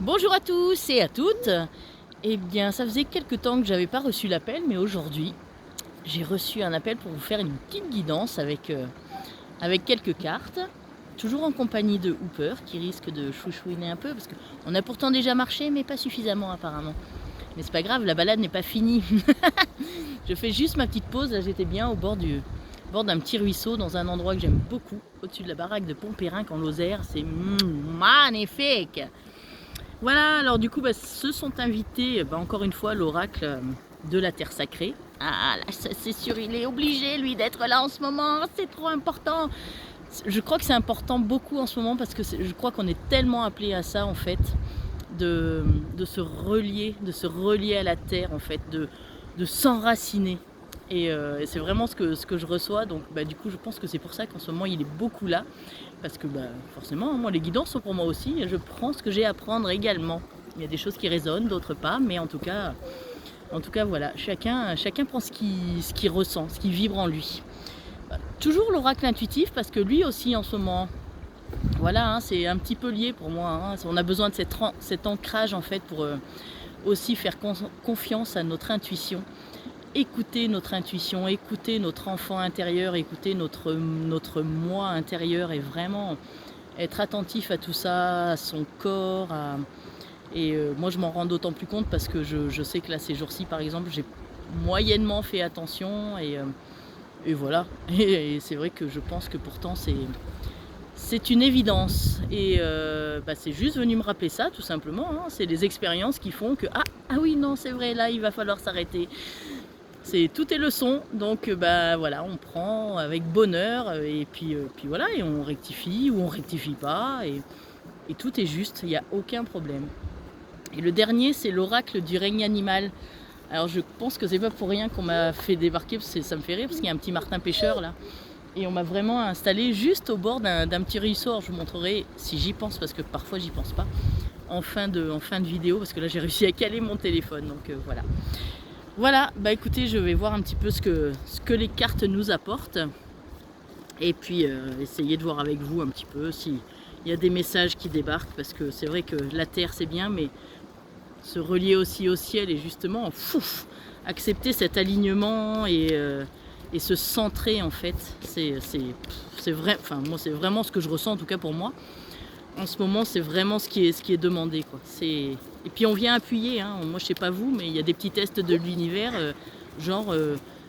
Bonjour à tous et à toutes. Eh bien, ça faisait quelques temps que j'avais pas reçu l'appel, mais aujourd'hui, j'ai reçu un appel pour vous faire une petite guidance avec quelques cartes. Toujours en compagnie de Hooper, qui risque de chouchouiner un peu, parce qu'on a pourtant déjà marché, mais pas suffisamment apparemment. Mais c'est pas grave, la balade n'est pas finie. Je fais juste ma petite pause, là j'étais bien au bord d'un petit ruisseau, dans un endroit que j'aime beaucoup, au-dessus de la baraque de Pontpérin, en Lozère. C'est magnifique. Voilà, alors du coup, se sont invités, encore une fois, l'oracle de la Terre Sacrée. Ah, là, c'est sûr, il est obligé, lui, d'être là en ce moment, c'est trop important. Je crois que c'est important beaucoup en ce moment, parce que je crois qu'on est tellement appelé à ça, en fait, de se relier à la Terre, en fait, de s'enraciner. Et c'est vraiment ce que je reçois, donc du coup, je pense que c'est pour ça qu'en ce moment, il est beaucoup là. Parce que forcément, moi les guidances sont pour moi aussi, et je prends ce que j'ai à prendre également. Il y a des choses qui résonnent, d'autres pas, mais en tout cas voilà, chacun prend ce qu'il ressent, ce qui vibre en lui. Toujours l'oracle intuitif, parce que lui aussi en ce moment, voilà, c'est un petit peu lié pour moi. On a besoin de cet ancrage en fait pour aussi faire confiance à notre intuition. Écouter notre intuition, écouter notre enfant intérieur, écouter notre moi intérieur, et vraiment être attentif à tout ça, à son corps. Moi je m'en rends d'autant plus compte parce que je sais que là ces jours-ci par exemple j'ai moyennement fait attention, et voilà. Et c'est vrai que je pense que pourtant c'est une évidence, et c'est juste venu me rappeler ça tout simplement. C'est les expériences qui font que ah oui non c'est vrai, là il va falloir s'arrêter. Tout est leçon, donc voilà, on prend avec bonheur, et puis voilà, et on rectifie ou on rectifie pas, et tout est juste, il n'y a aucun problème. Et le dernier, c'est l'oracle du règne animal. Alors je pense que c'est pas pour rien qu'on m'a fait débarquer, parce que ça me fait rire, parce qu'il y a un petit martin pêcheur là, et on m'a vraiment installé juste au bord d'un petit ruisseau. Alors je vous montrerai si j'y pense, parce que parfois j'y pense pas, en fin de vidéo, parce que là j'ai réussi à caler mon téléphone, donc voilà. Voilà, écoutez, je vais voir un petit peu ce que les cartes nous apportent, et puis essayer de voir avec vous un petit peu s'il y a des messages qui débarquent, parce que c'est vrai que la Terre c'est bien, mais se relier aussi au ciel, et justement accepter cet alignement, et se centrer en fait, c'est vrai, enfin moi c'est vraiment ce que je ressens, en tout cas pour moi. En ce moment, c'est vraiment ce qui est demandé, quoi. Et puis on vient appuyer, moi je sais pas vous, mais il y a des petits tests de l'univers, genre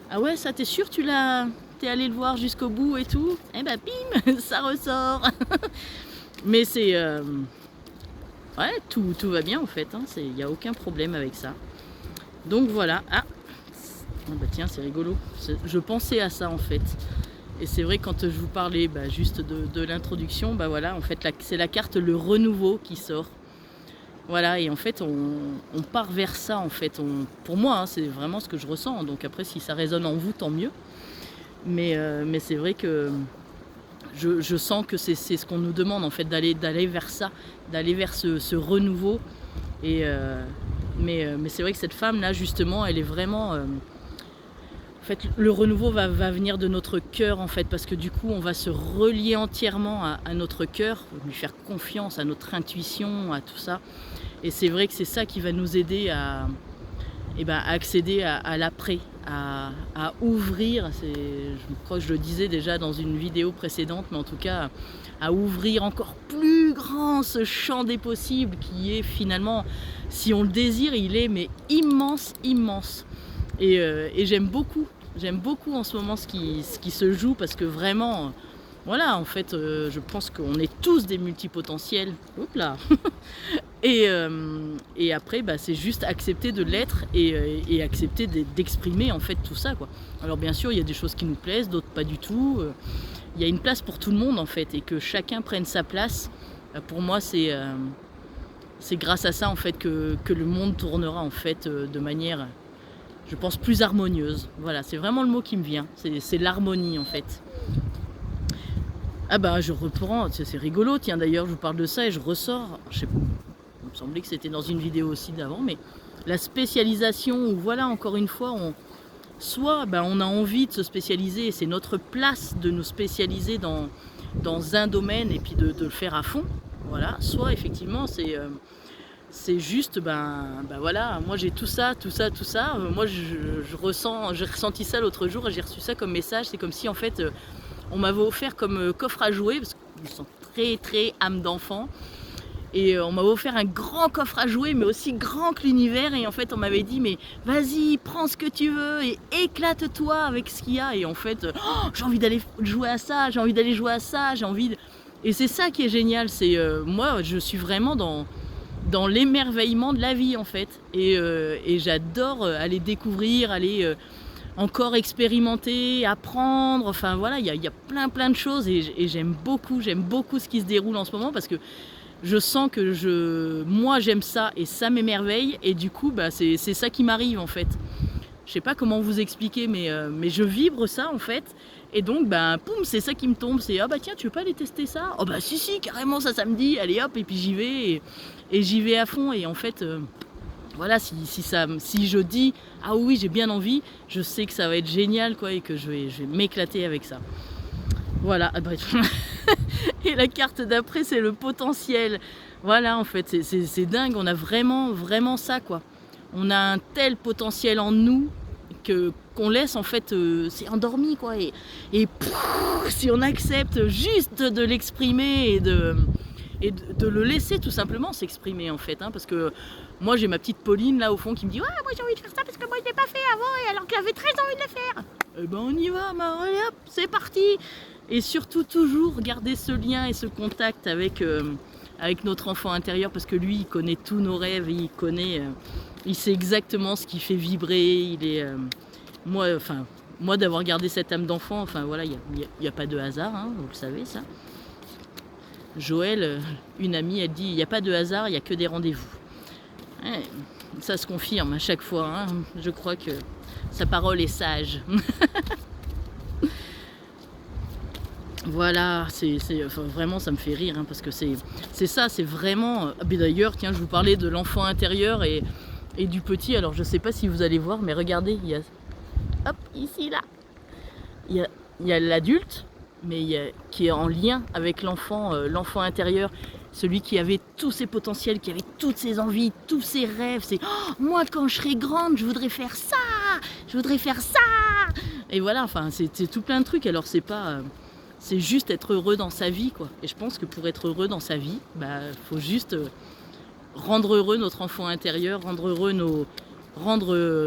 ah ouais, ça t'es sûr, t'es allé le voir jusqu'au bout et tout, et bim, ça ressort. Mais c'est ouais, tout va bien en fait, il n'y a aucun problème avec ça. Donc voilà. Tiens, c'est rigolo, je pensais à ça en fait. Et c'est vrai, quand je vous parlais juste de l'introduction, voilà, en fait c'est la carte le renouveau qui sort. Voilà, et en fait on part vers ça en fait. Pour moi, c'est vraiment ce que je ressens. Donc après, si ça résonne en vous, tant mieux. Mais c'est vrai que je sens que c'est ce qu'on nous demande en fait, d'aller vers ça, d'aller vers ce renouveau. Mais c'est vrai que cette femme là justement, elle est vraiment en fait, le renouveau va venir de notre cœur en fait, parce que du coup on va se relier entièrement à notre cœur, lui faire confiance, à notre intuition, à tout ça. Et c'est vrai que c'est ça qui va nous aider à accéder à l'après, à ouvrir, je crois que je le disais déjà dans une vidéo précédente, mais en tout cas à ouvrir encore plus grand ce champ des possibles, qui est finalement, si on le désire, il est mais immense. Et j'aime beaucoup en ce moment ce qui se joue, parce que vraiment, voilà, en fait, je pense qu'on est tous des multipotentiels. Oups là. Et après, c'est juste accepter de l'être, et accepter d'exprimer en fait tout ça, quoi. Alors bien sûr, il y a des choses qui nous plaisent, d'autres pas du tout. Il y a une place pour tout le monde en fait, et que chacun prenne sa place. Pour moi, c'est grâce à ça en fait que le monde tournera en fait de manière, je pense, plus harmonieuse. Voilà, c'est vraiment le mot qui me vient. C'est l'harmonie en fait. Je reprends, c'est rigolo, tiens d'ailleurs je vous parle de ça et je ressors, je sais pas, il me semblait que c'était dans une vidéo aussi d'avant, mais la spécialisation, où voilà, encore une fois, soit on a envie de se spécialiser, et c'est notre place de nous spécialiser dans un domaine, et puis de le faire à fond, voilà. Soit effectivement C'est juste, ben voilà, moi j'ai tout ça, tout ça, tout ça. Moi j'ai ressenti ça l'autre jour et j'ai reçu ça comme message. C'est comme si en fait on m'avait offert comme coffre à jouer, parce qu'ils sont très très âme d'enfant. Et on m'avait offert un grand coffre à jouer, mais aussi grand que l'univers. Et en fait, on m'avait dit, mais vas-y, prends ce que tu veux et éclate-toi avec ce qu'il y a. Et en fait, oh, j'ai envie d'aller jouer à ça, j'ai envie d'aller jouer à ça, j'ai envie de... Et c'est ça qui est génial. C'est moi, je suis vraiment dans l'émerveillement de la vie, en fait. Et j'adore aller découvrir, aller encore expérimenter, apprendre. Enfin, voilà, il y a plein de choses. Et j'aime beaucoup ce qui se déroule en ce moment, parce que je sens que moi j'aime ça et ça m'émerveille, et du coup c'est ça qui m'arrive en fait. Je sais pas comment vous expliquer, mais je vibre ça en fait, et donc poum, c'est ça qui me tombe, c'est ah bah tiens, tu veux pas aller tester ça? Oh bah si carrément, ça me dit, allez hop, et puis j'y vais, et j'y vais à fond. Et en fait voilà, si je dis ah oui, j'ai bien envie, je sais que ça va être génial quoi, et que je vais m'éclater avec ça. Voilà, bref. Et la carte d'après, c'est le potentiel. Voilà, en fait, c'est dingue. On a vraiment ça, quoi. On a un tel potentiel en nous qu'on laisse, en fait, c'est endormi, quoi. Et si on accepte juste de l'exprimer et de le laisser tout simplement s'exprimer, en fait. Hein, parce que moi, j'ai ma petite Pauline, là, au fond, qui me dit « Ouais, moi, j'ai envie de faire ça parce que moi, je ne l'ai pas fait avant, et alors que j'avais très envie de le faire. » Eh ben, on y va, allez hop, c'est parti. Et surtout toujours garder ce lien et ce contact avec notre enfant intérieur, parce que lui il connaît tous nos rêves, il sait exactement ce qui fait vibrer. Il est moi d'avoir gardé cette âme d'enfant, enfin voilà, il y a pas de hasard, hein, vous le savez ça. Joël, une amie, elle dit il n'y a pas de hasard, il n'y a que des rendez-vous. Ouais, ça se confirme à chaque fois, hein. Je crois que sa parole est sage. Voilà, enfin, vraiment ça me fait rire, hein, parce que c'est ça, c'est vraiment... D'ailleurs, tiens, je vous parlais de l'enfant intérieur et du petit. Alors je sais pas si vous allez voir, mais regardez, il y a... Hop, ici, là. Il y a l'adulte, mais qui est en lien avec l'enfant intérieur. Celui qui avait tous ses potentiels, qui avait toutes ses envies, tous ses rêves. C'est oh, moi quand je serai grande, je voudrais faire ça, je voudrais faire ça. Et voilà, enfin, c'est tout plein de trucs. Alors c'est pas... c'est juste être heureux dans sa vie, quoi. Et je pense que pour être heureux dans sa vie, faut juste rendre heureux notre enfant intérieur, rendre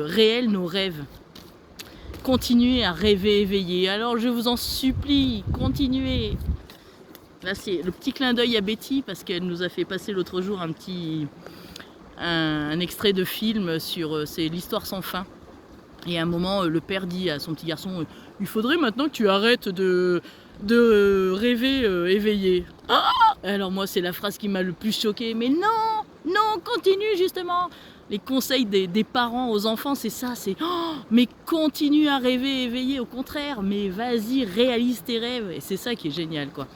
réels nos rêves. Continuer à rêver éveillé. Alors je vous en supplie, continuez. Là c'est le petit clin d'œil à Betty, parce qu'elle nous a fait passer l'autre jour un extrait de film sur c'est l'histoire sans fin. Et à un moment, le père dit à son petit garçon, il faudrait maintenant que tu arrêtes de rêver éveillé. Ah, alors moi, c'est la phrase qui m'a le plus choquée. Mais non, continue justement. Les conseils des parents aux enfants, c'est ça, c'est oh, mais continue à rêver éveillé, au contraire, mais vas-y, réalise tes rêves. Et c'est ça qui est génial, quoi.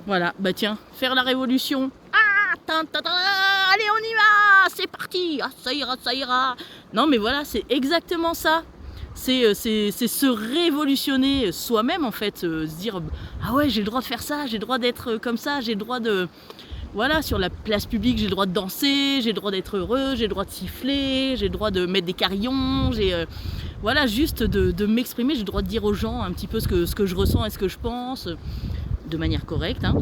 Voilà, tiens, faire la révolution. Ah, allez, on y va, c'est parti. Ah, ça ira. Non, mais voilà, c'est exactement ça. C'est se révolutionner soi-même, en fait, se dire ah ouais, j'ai le droit de faire ça, j'ai le droit d'être comme ça, j'ai le droit de... Voilà, sur la place publique, j'ai le droit de danser, j'ai le droit d'être heureux, j'ai le droit de siffler, j'ai le droit de mettre des carillons, voilà, juste de m'exprimer, j'ai le droit de dire aux gens un petit peu ce que je ressens et ce que je pense, de manière correcte, hein.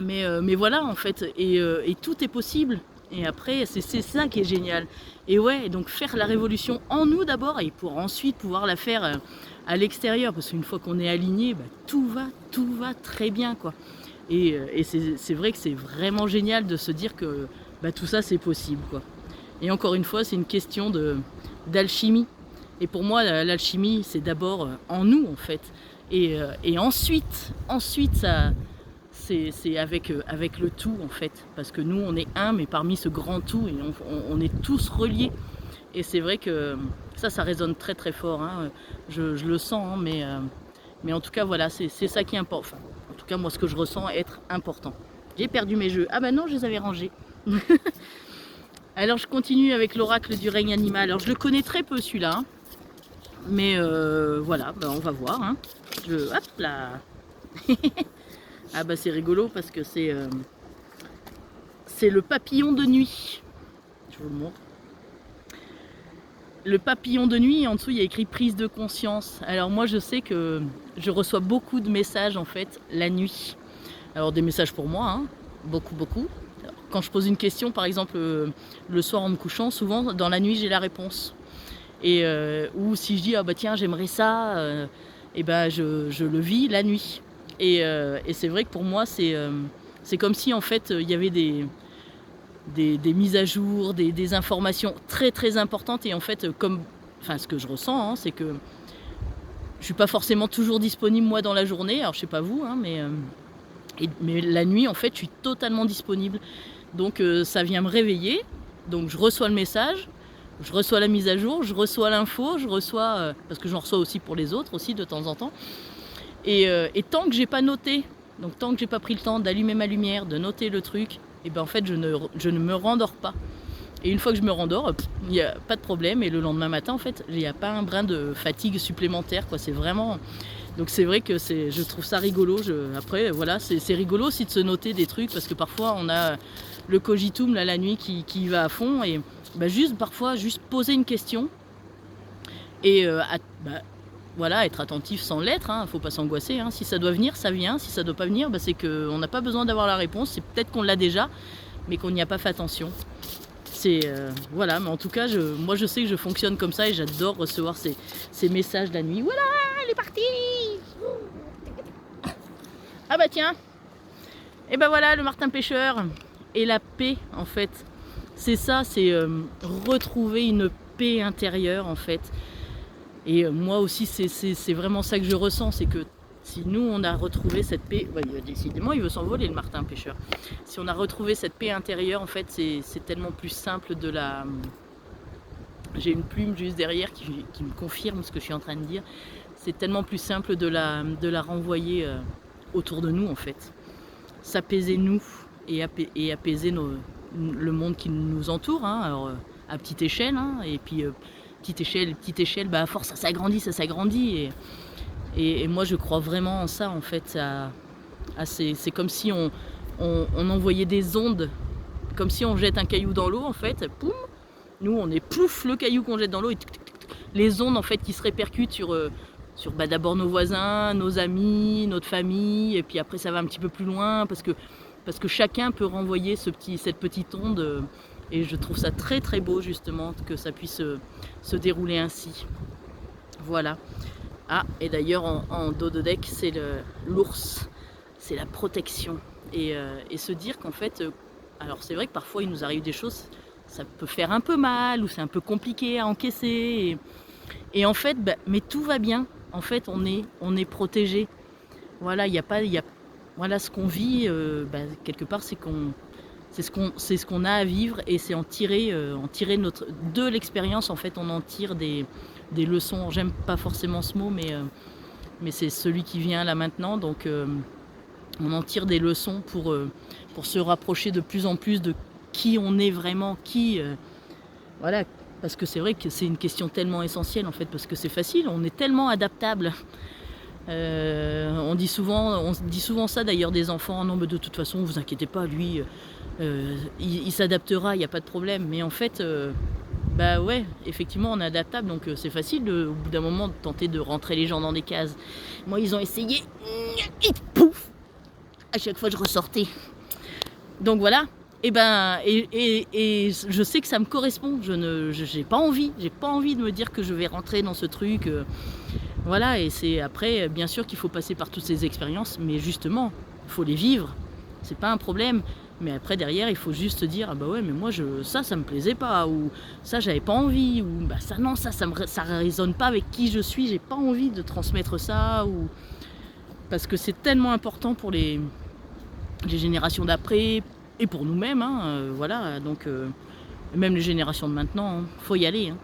Mais voilà, en fait, et tout est possible. Et après, c'est ça qui est génial. Et ouais, donc faire la révolution en nous d'abord, et pour ensuite pouvoir la faire à l'extérieur, parce qu'une fois qu'on est aligné, tout va très bien, quoi. Et c'est vrai que c'est vraiment génial de se dire que tout ça c'est possible, quoi. Et encore une fois, c'est une question d'alchimie. Et pour moi, l'alchimie, c'est d'abord en nous, en fait. Et ensuite ça, c'est avec le tout, en fait. Parce que nous, on est un, mais parmi ce grand tout, et on est tous reliés. Et c'est vrai que ça résonne très très fort, hein. Je le sens, hein, mais en tout cas, voilà, c'est ça qui importe. Enfin, en tout cas, moi, ce que je ressens être important. J'ai perdu mes jeux. Ah non, je les avais rangés. Alors, je continue avec l'oracle du règne animal. Alors, je le connais très peu, celui-là. Hein. Mais voilà, on va voir. Hein. Hop là. Ah c'est rigolo parce que c'est c'est le papillon de nuit. Je vous le montre. Le papillon de nuit, en dessous il y a écrit prise de conscience. Alors moi je sais que je reçois beaucoup de messages en fait la nuit. Alors des messages pour moi, hein, beaucoup. Alors, quand je pose une question par exemple le soir en me couchant, souvent dans la nuit j'ai la réponse. Et ou si je dis ah bah tiens j'aimerais ça, et ben je le vis la nuit. Et c'est vrai que pour moi c'est comme si en fait il y avait des mises à jour, des informations très importantes. Et en fait, ce que je ressens, hein, c'est que je suis pas forcément toujours disponible moi dans la journée. Alors je sais pas vous, hein, mais la nuit en fait, je suis totalement disponible. Donc ça vient me réveiller. Donc je reçois le message, je reçois la mise à jour, je reçois l'info, je reçois parce que j'en reçois aussi pour les autres aussi de temps en temps. Et tant que j'ai pas noté, donc tant que j'ai pas pris le temps d'allumer ma lumière, de noter le truc, et ben en fait je ne me rendors pas. Et une fois que je me rendors, il n'y a pas de problème. Et le lendemain matin, en fait, il n'y a pas un brin de fatigue supplémentaire, quoi. C'est vraiment. Donc c'est vrai que je trouve ça rigolo. Après, voilà, c'est rigolo aussi de se noter des trucs parce que parfois on a le cogitum là, la nuit qui va à fond et parfois juste poser une question et voilà, être attentif sans l'être, hein, faut pas s'angoisser. Hein. Si ça doit venir, ça vient. Si ça doit pas venir, c'est qu'on n'a pas besoin d'avoir la réponse. C'est peut-être qu'on l'a déjà, mais qu'on n'y a pas fait attention. Voilà, mais en tout cas, moi je sais que je fonctionne comme ça et j'adore recevoir ces messages la nuit. Voilà, elle est partie. Ah bah tiens. Et ben voilà, le martin pêcheur et la paix en fait. C'est ça, c'est retrouver une paix intérieure en fait. Et moi aussi, c'est vraiment ça que je ressens, c'est que si nous, on a retrouvé cette paix, décidément, il veut s'envoler le martin pêcheur. Si on a retrouvé cette paix intérieure, en fait, c'est tellement plus simple de la... J'ai une plume juste derrière qui me confirme ce que je suis en train de dire. C'est tellement plus simple de la renvoyer autour de nous, en fait. S'apaiser nous et apaiser le monde qui nous entoure, hein, alors, à petite échelle, hein, et puis... petite échelle, à force ça s'agrandit et moi je crois vraiment en ça en fait. C'est comme si on envoyait des ondes, comme si on jette un caillou dans l'eau en fait, poum, nous on est plouf le caillou qu'on jette dans l'eau et les ondes en fait qui se répercutent sur d'abord nos voisins, nos amis, notre famille, et puis après ça va un petit peu plus loin parce que chacun peut renvoyer cette petite onde. Et je trouve ça très beau justement que ça puisse se dérouler ainsi. Voilà. Ah, et d'ailleurs en dos de deck, c'est l'ours. C'est la protection. Et se dire qu'en fait, alors c'est vrai que parfois il nous arrive des choses, ça peut faire un peu mal ou c'est un peu compliqué à encaisser. Et en fait, mais tout va bien. En fait, on est protégé. Voilà, voilà ce qu'on vit, quelque part, c'est ce qu'on a à vivre et c'est en tirer de l'expérience en fait on en tire des leçons. J'aime pas forcément ce mot mais c'est celui qui vient là maintenant, donc on en tire des leçons pour se rapprocher de plus en plus de qui on est vraiment, voilà, parce que c'est vrai que c'est une question tellement essentielle en fait, parce que c'est facile, on est tellement adaptable. On dit souvent ça d'ailleurs des enfants, non mais de toute façon vous inquiétez pas, lui il s'adaptera, il n'y a pas de problème. Mais en fait, ouais, effectivement on est adaptable, donc c'est facile au bout d'un moment de tenter de rentrer les gens dans des cases. Moi ils ont essayé, et pouf, à chaque fois je ressortais. Donc voilà, et je sais que ça me correspond, j'ai pas envie de me dire que je vais rentrer dans ce truc. Voilà, et c'est après, bien sûr qu'il faut passer par toutes ces expériences, mais justement, il faut les vivre, c'est pas un problème. Mais après, derrière, il faut juste dire, ah bah ouais, mais moi, ça me plaisait pas, ou ça, j'avais pas envie, ou ça résonne pas avec qui je suis, j'ai pas envie de transmettre ça, ou... Parce que c'est tellement important pour les générations d'après, et pour nous-mêmes, hein, voilà, donc, même les générations de maintenant, faut y aller, hein.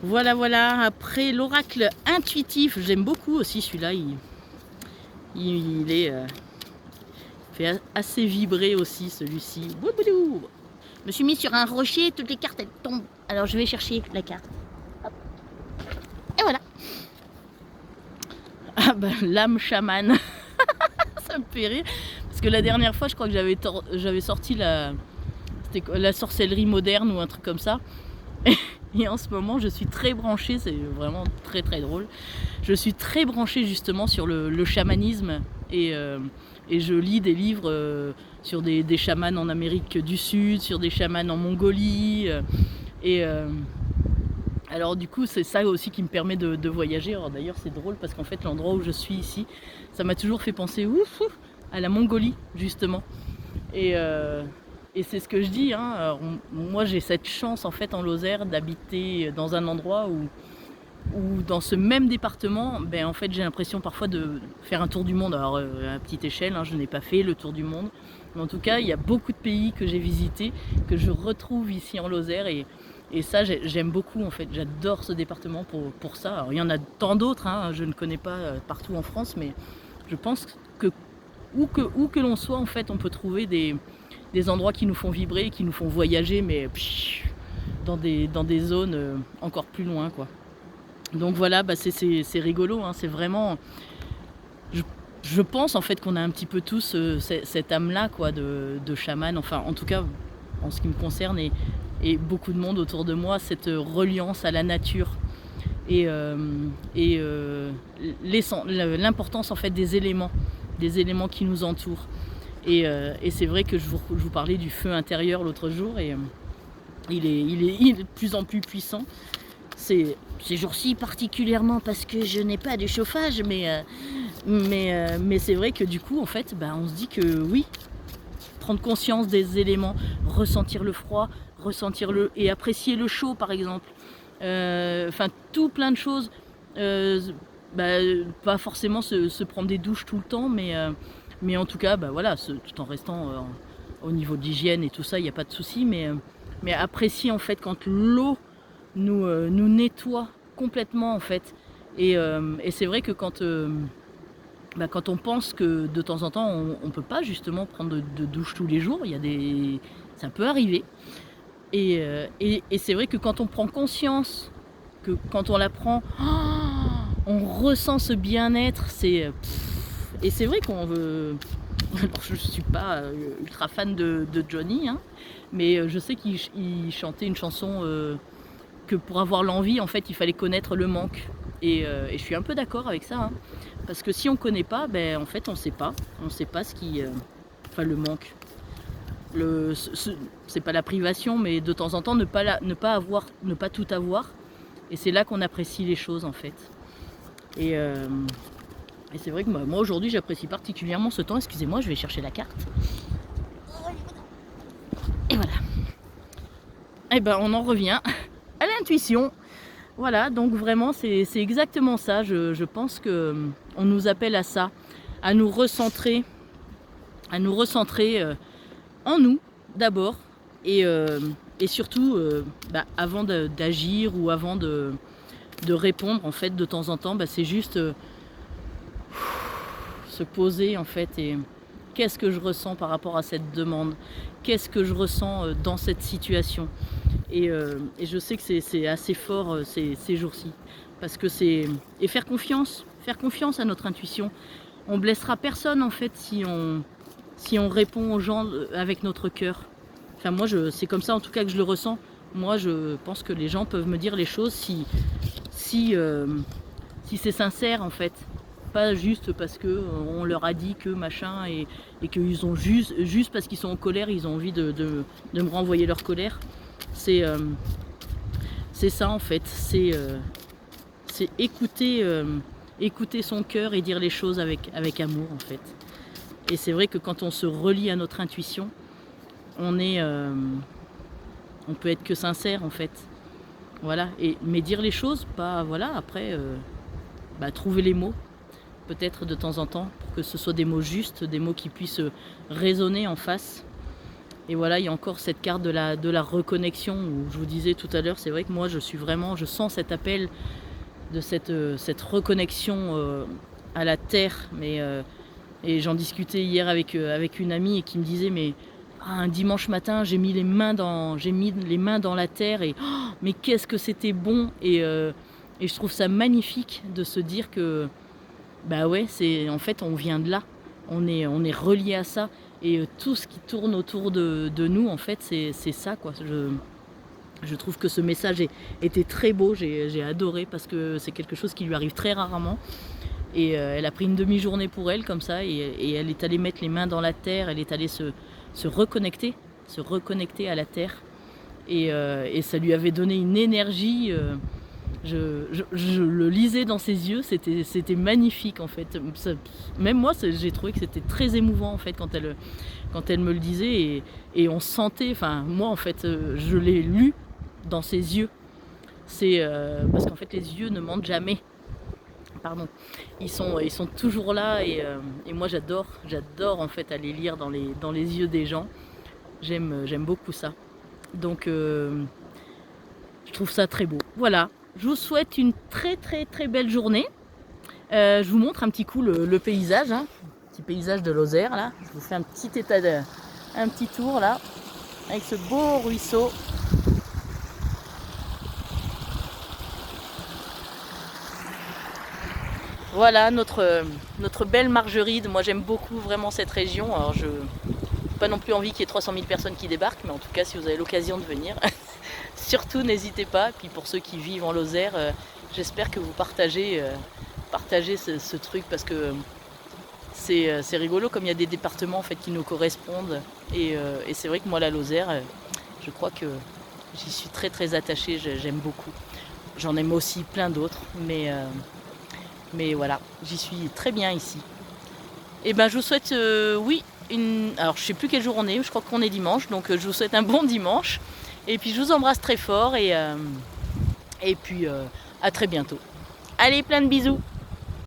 Voilà, après l'oracle intuitif, j'aime beaucoup aussi celui-là, il est fait assez vibrer aussi celui-ci. Je me suis mis sur un rocher, toutes les cartes elles tombent, alors je vais chercher la carte. Hop. Et voilà. Ah l'âme chamane, ça me fait rire, Parce que la dernière fois, je crois que j'avais sorti la sorcellerie moderne ou un truc comme ça. Et en ce moment, je suis très branchée, c'est vraiment très très drôle. Je suis très branchée justement sur le chamanisme et je lis des livres sur des chamans en Amérique du Sud, sur des chamans en Mongolie. Alors du coup, c'est ça aussi qui me permet de voyager. Alors d'ailleurs, c'est drôle parce qu'en fait, l'endroit où je suis ici, ça m'a toujours fait penser à la Mongolie justement. Et c'est ce que je dis, hein. Alors, moi j'ai cette chance en fait en Lozère d'habiter dans un endroit où dans ce même département, ben, en fait j'ai l'impression parfois de faire un tour du monde. Alors à petite échelle, hein, je n'ai pas fait le tour du monde. Mais en tout cas, il y a beaucoup de pays que j'ai visités, que je retrouve ici en Lozère et ça j'aime beaucoup en fait. J'adore ce département pour ça. Alors il y en a tant d'autres, hein, je ne connais pas partout en France, mais je pense que où que l'on soit en fait, on peut trouver des endroits qui nous font vibrer, qui nous font voyager, mais dans des zones encore plus loin, quoi. Donc voilà, bah c'est rigolo, hein, c'est vraiment... Je pense en fait qu'on a un petit peu tous cette âme-là, quoi, de chaman, enfin en tout cas en ce qui me concerne et beaucoup de monde autour de moi, cette reliance à la nature et l'importance en fait des éléments qui nous entourent. Et c'est vrai que je vous parlais du feu intérieur l'autre jour et il est de plus en plus puissant. Ces jours-ci particulièrement parce que je n'ai pas de chauffage, mais c'est vrai que du coup en fait on se dit que oui, prendre conscience des éléments, ressentir le froid, et apprécier le chaud par exemple, enfin tout plein de choses, pas forcément se prendre des douches tout le temps, mais en tout cas voilà, tout en restant au niveau de l'hygiène et tout ça, il n'y a pas de souci, mais apprécier en fait quand l'eau nous nettoie complètement en fait. Et c'est vrai que quand on pense que de temps en temps on peut pas justement prendre de douche tous les jours, ça peut arriver. Et c'est vrai que quand on prend conscience, que quand on la prend, on ressent ce bien-être. Et c'est vrai qu'on veut... Alors je suis pas ultra fan de Johnny, hein, mais je sais qu'il chantait une chanson que pour avoir l'envie, en fait, il fallait connaître le manque. Et je suis un peu d'accord avec ça, hein, parce que si on connaît pas, en fait, on sait pas ce qui... Enfin, le manque. C'est pas la privation, mais de temps en temps, ne pas tout avoir. Et c'est là qu'on apprécie les choses, en fait. Et c'est vrai que moi, aujourd'hui, j'apprécie particulièrement ce temps. Excusez-moi, je vais chercher la carte. Et voilà. Et on en revient à l'intuition. Voilà, donc vraiment c'est exactement ça. Je pense que on nous appelle à ça, à nous recentrer en nous d'abord et surtout avant d'agir ou avant de répondre en fait de temps en temps, c'est juste se poser en fait et qu'est-ce que je ressens par rapport à cette demande, qu'est-ce que je ressens dans cette situation. Et je sais que c'est assez fort ces jours-ci, parce que et faire confiance à notre intuition. On blessera personne en fait si on répond aux gens avec notre cœur. Enfin moi c'est comme ça en tout cas que je le ressens. Moi je pense que les gens peuvent me dire les choses si c'est sincère en fait. Pas juste parce que on leur a dit que machin et qu'ils ont juste parce qu'ils sont en colère, ils ont envie de me renvoyer leur colère. C'est ça en fait, c'est écouter son cœur et dire les choses avec amour en fait. Et c'est vrai que quand on se relie à notre intuition, on peut être que sincère en fait. Voilà, mais dire les choses, après trouver les mots peut-être de temps en temps pour que ce soit des mots justes, des mots qui puissent résonner en face. Et voilà, il y a encore cette carte de la reconnexion où je vous disais tout à l'heure, c'est vrai que moi je sens cet appel de cette reconnexion à la terre. Et j'en discutais hier avec une amie et qui me disait mais un dimanche matin j'ai mis les mains dans la terre et mais qu'est-ce que c'était bon et je trouve ça magnifique de se dire que c'est en fait on vient de là. on est relié à ça. Et tout ce qui tourne autour de nous, en fait, c'est ça, quoi. Je trouve que ce message était très beau, j'ai adoré parce que c'est quelque chose qui lui arrive très rarement. Et elle a pris une demi-journée pour elle comme ça et elle est allée mettre les mains dans la terre, elle est allée se reconnecter à la terre. Et ça lui avait donné une énergie. Je le lisais dans ses yeux, c'était magnifique en fait. Même moi, j'ai trouvé que c'était très émouvant en fait quand elle me le disait et on sentait. Enfin, moi en fait, je l'ai lu dans ses yeux. C'est parce qu'en fait, les yeux ne mentent jamais. Pardon. Ils sont toujours là et moi j'adore en fait aller lire dans les yeux des gens. J'aime beaucoup ça. Donc je trouve ça très beau. Voilà, je vous souhaite une très belle journée. Je vous montre un petit coup le paysage, hein. Petit paysage de Lozère là. Je vous fais un petit tour là, avec ce beau ruisseau. Voilà notre belle Margeride. Moi j'aime beaucoup vraiment cette région. Alors je n'ai pas non plus envie qu'il y ait 300 000 personnes qui débarquent, mais en tout cas si vous avez l'occasion de venir, surtout n'hésitez pas. Puis pour ceux qui vivent en Lozère, j'espère que vous partagez ce truc parce que c'est rigolo comme il y a des départements en fait qui nous correspondent. Et c'est vrai que moi la Lozère, je crois que j'y suis très attachée, j'aime beaucoup. J'en aime aussi plein d'autres, mais voilà, j'y suis très bien ici. Et ben je vous souhaite, alors je sais plus quel jour on est, je crois qu'on est dimanche, donc je vous souhaite un bon dimanche. Et puis je vous embrasse très fort et puis à très bientôt. Allez, plein de bisous.